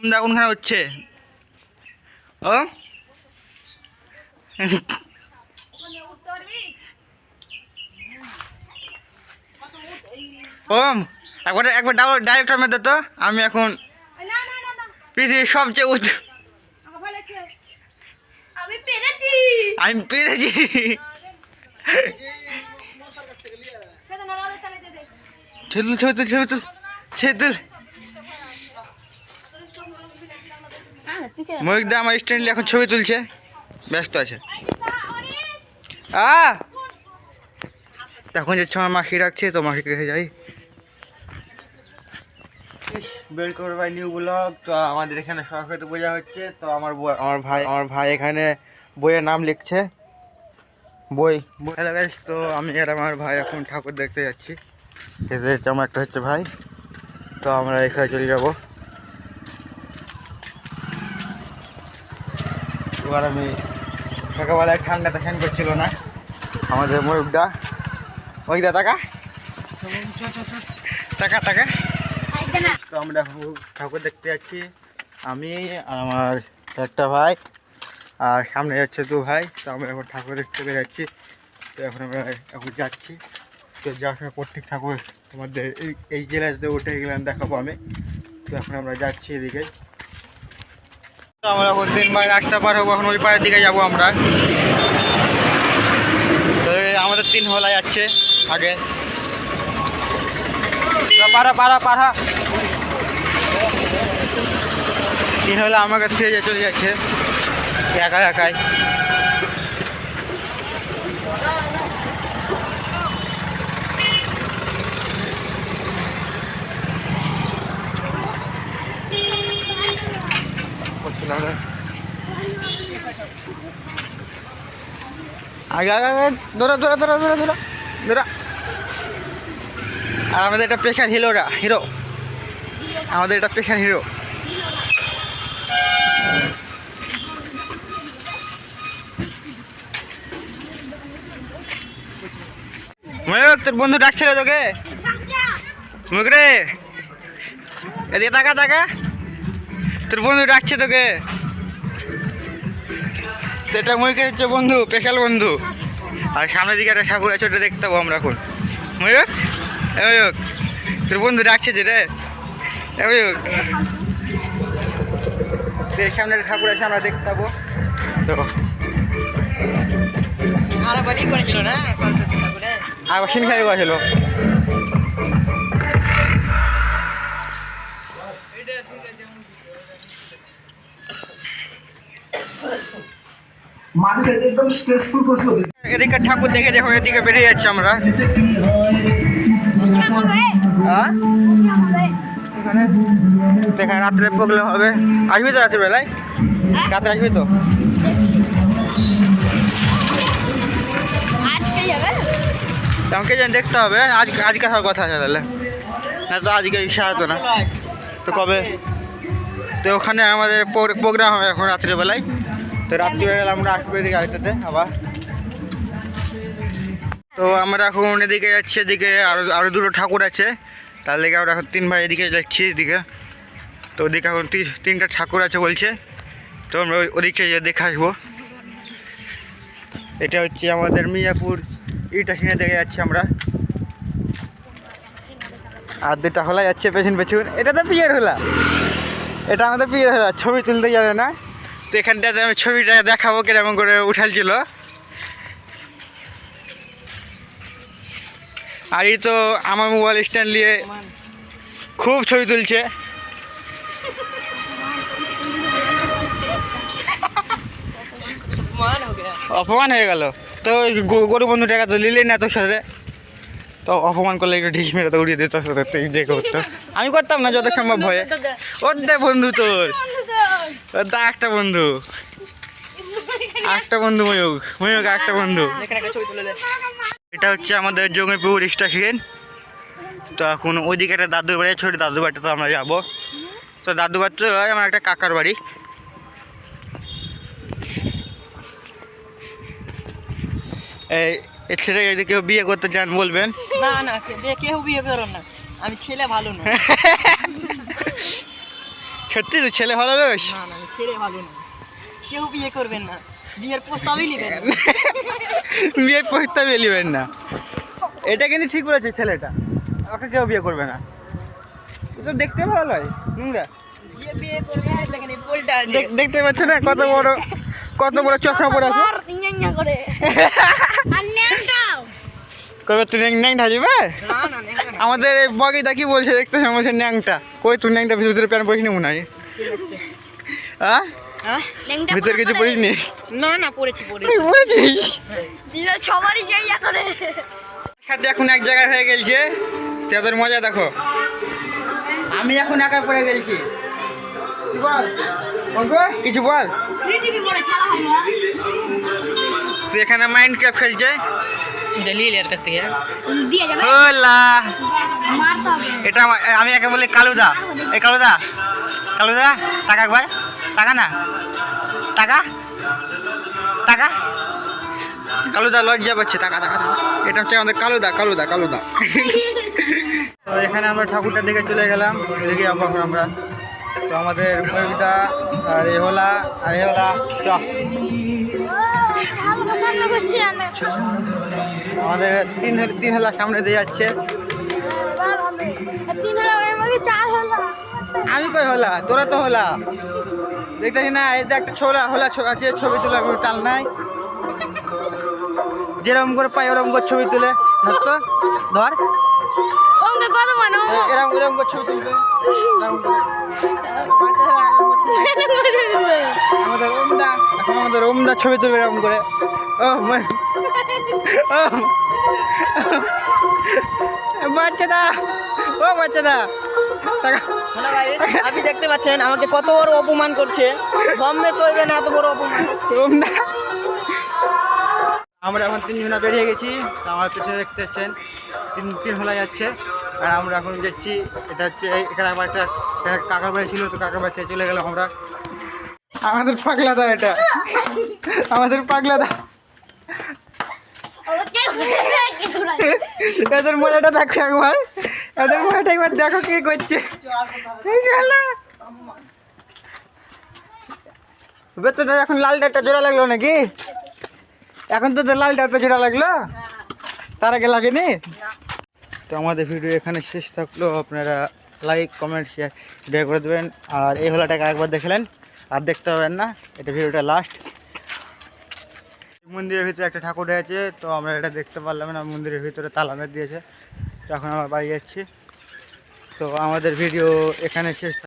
কোনখানে হচ্ছে ও ওম একবার ডাইরেক্টর মধ্যে তো আমি এখন পৃথিবীর সবচেয়ে আমি পেরেছি ময়ূকদা আমার স্ট্যান্ডে এখন ছবি তুলছে, ব্যস্ত আছে। এখন যাচ্ছে আমার মাসি রাখছে, তো মাসিকে রেখে যাই। Welcome by new blog. তো আমাদের এখানে সরস্বতী পূজা হচ্ছে, তো আমার ভাই এখানে বইয়ের নাম লিখছে, বই। হ্যালো গাইস, তো আমি আর আমার ভাই এখন ঠাকুর দেখতে যাচ্ছি। আমার একটা হচ্ছে ভাই, তো আমরা এখানে চলে যাবো। এবার আমি সকালবেলায় ঠান্ডাতে ফ্যান করছিল না আমাদের ময়ূকদা। ময়ূকদা টাকা টাকা টাকা। তো আমরা ঠাকুর দেখতে যাচ্ছি, আমি আর আমার একটা ভাই, আর সামনে যাচ্ছে দু ভাই। তো আমরা এখন ঠাকুর দেখতে পেয়ে যাচ্ছি। তো এখন আমরা এখন যাচ্ছি। তো যাওয়ার সময় প্রত্যেক ঠাকুর আমাদের এই জেলাতে উঠে গেলাম দেখাবো আমি। তো এখন আমরা যাচ্ছি এদিকে। তো আমরা এখন 3 ভাই রাস্তা পার হবো, এখন ওই পাড়ের দিকে যাবো আমরা। তো আমাদের 3 হলা যাচ্ছে আগে। পাড়া 3 হলে আমাকে ফিরে চলে যাচ্ছে একাই। আগে ধরো। আর আমাদের এটা পেশার হিরো আমাদের এটা পেশার হিরো। ময়ূক, তোর বন্ধু ডাকছিল তোকে। ময়ূক রে, এদিকে টাকা তোর বন্ধু ডাকছে তোকে। তো এটা ময়ূকের হচ্ছে বন্ধু, পেশাল বন্ধু। আর সামনের দিকে একটা ঠাকুর আছে, ওটা দেখতে পাবো আমরা এখন। ময়ূক তোর বন্ধু ডাকছে যে রে। ময়ূক, সামনে একটা ঠাকুর আছে, আমরা দেখতে পাবো। তো আবার সিনখারি ছিল। এদিকে ঠাকুর দেখে দেখো, এদিকে বেরিয়ে যাচ্ছে আমরা। এখানে রাত্রে প্রোগ্রাম হবে, আসবি তো রাত্রিবেলায়? রাত্রে আসবি তো? আমাকে যেন দেখতে হবে, আজকে হওয়ার কথা আছে তাহলে, না তো আজকে ইচ্ছা হতো না। তো কবে? তো ওখানে আমাদের প্রোগ্রাম হবে এখন রাত্রিবেলায়। তো রাত্রিবেলা আমরা আসবো এদিকে আরেকটাতে আবার। তো আমরা এখন এদিকে যাচ্ছি, এদিকে আরও দুটো ঠাকুর আছে, তার লেগে আমরা এখন 3 ভাই এদিকে যাচ্ছি এদিকে। তো ওদিকে এখন 3টা ঠাকুর আছে বলছে, তো আমরা ওদিকে দেখে আসবো। এটা হচ্ছে আমাদের মিয়াপুর ইটাশিনে দেখে যাচ্ছি আমরা। আর 2টা হলা যাচ্ছে পেছন। এটা তো পিয়ের হলা, এটা আমাদের পিয়ের হলা। ছবি তুলতে যাবে না, তো এখানটাতে আমি ছবিটা দেখাবো কিরকম করে উঠালছিল। আর এই তো আমার মোবাইল স্ট্যান্ড নিয়ে খুব ছবি তুলছে। অপমান হয়ে গেল। তো গরু বন্ধু টাকা তো নিলেই না তোর সাথে, তো অপমান করলে একটু ঢিস মেরে তো উড়িয়ে দিত তুই যে করতো। আমি করতাম না যত সম্ভব ভয়ে। ওর দে বন্ধু, তোর দা একটা বন্ধু ময়ূক একটা বন্ধু। এটা হচ্ছে আমাদের জঙ্গিপুর স্টেশন। তো এখন ওইদিকে একটা দাদুর বাড়ি, ছোট দাদুর বাড়িতে তো আমরা যাবো। তো দাদুর বাড়ি তো আমার একটা কাকার বাড়ি। এই ছেলে যদি কেউ বিয়ে করতে চান বলবেন। না কেউ বিয়ে করো না, আমি ছেলে ভালো না। সত্যি তো ছেলে ভালো লোস? না না ছেলে ভালো না, কেউ বিয়ে করবেন না, বিয়ের প্রস্তাবই নেবেন না। বিয়ের প্রস্তাবে নেবেন না, এটা কিন্তু ঠিক বলেছে ছেলেটা, ওকে কেউ বিয়ে করবে না। ও তো দেখতে ভালো নয় নোংরা, যে বিয়ে করবে না দেখেন এই পোলটা আছে, দেখতে পাচ্ছ না কত বড় চশমা পরে আছে। করে আর ন্যাংটাও কবে তুই ন্যাংটা যাবে? না না নেংটা না। আমাদের এই বগিদা কি বলছে দেখতে বলছে ন্যাংটা, কই তুই ন্যাংটা ভিতরে প্যান্ট পরিস নি মনে হয়? হ্যাঁ হ্যাঁ ন্যাংটা ভিতরে কিছু পরিস নি? না না পড়েছি বলেছিস দিদা সবারই যাইয়া করে সাথে এখন এক জায়গায় হয়ে গেছে, তোদের মজা দেখো। আমি এখন একা পড়ে গেছি, কি বল অঙ্ক, কিছু বল। টিভি পরে খেলা হয় না তুই এখানে মাইন্ড ক্রাফট খেলছে, লিল এর কাছ থেকে দিয়ে যাবে হোলা মারতে হবে এটা আমি একে বলি কালুদা। এই কালুদা, কালুদা টাকা একবার, টাকা না, টাকা টাকা, কালুদা লজ্জা পাচ্ছে, টাকা টাকা টাকা। এটা হচ্ছে আমাদের কালুদা কালুদা কালুদা। তো এখানে আমরা ঠাকুরটা দেখে চলে গেলাম, এদিকে যাবো এখন আমরা। তো আমাদের ময়ূরদা আর এ হোলা চ। সামনে করছি আমি আমাদের তিন হেলা সামনে দিয়ে যাচ্ছে। তিন হলো আমাকে চার হলো আমি কই হোলা, তোরা তো হোলা দেখতেছি না? এই যে একটা ছোলা হোলা আছে, ছবি তুলে আমি টাল নাই, যেরকম করে পাই ওরকম করে ছবি তুলে ধর, তো ধর ওকে কত মানে এরকম এরকম করে ছবি তুলবে, এরকম করে। পাঁচটা হেলা এরকম করে ছবি তুলবে। আমাদের ওমদা ছবি তুলবে এরকম করে। ও বাচ্চাদা, ও বাচ্চাদা টাকা। হ্যালো গাইস, আপনি দেখতে পাচ্ছেন আমাকে কত বড় অপমান করছে, গম্মে সইবে না এত বড় অপমান। ওমদা, আমরা এখন তিনজনা বেরিয়ে গেছি। তো আমার পিছনে দেখতে পাচ্ছেন তিন হলা যাচ্ছে, আর আমরা এখন যাচ্ছি। এটা হচ্ছে এখানে আমার একটা কাকার বাড়ি ছিল, তো কাকার বাড়ি থেকে চলে গেলাম আমরা। আমাদের পাগলাদা, এটা আমাদের পাগলাদা। ওকে কে ঘুরাই এদের মজাটা দেখো একবার, এদের মজাটা একবার দেখো কি করছে। তো এখন লালটা একটা জোড়া লাগলো নাকি? এখন তো লালটা একটা জোড়া লাগলো, তার আগে লাগেনি। তো আমাদের ভিডিও এখানে শেষ থাকলো, আপনারা লাইক কমেন্ট শেয়ার করে দেবেন। আর এই হলাটাকে একবার দেখলেন আর দেখতে পাবেন না, এটা ভিডিওটা লাস্ট। মন্দিরের ভিতরে একটা ঠাকুর আছে, তো আমরা এটা দেখতে পারলাম না, মন্দিরের ভিতরে তালা মেরে দিয়েছে। তো এখন আমরা বাড়ি যাচ্ছি। তো আমাদের ভিডিও এখানে শেষ।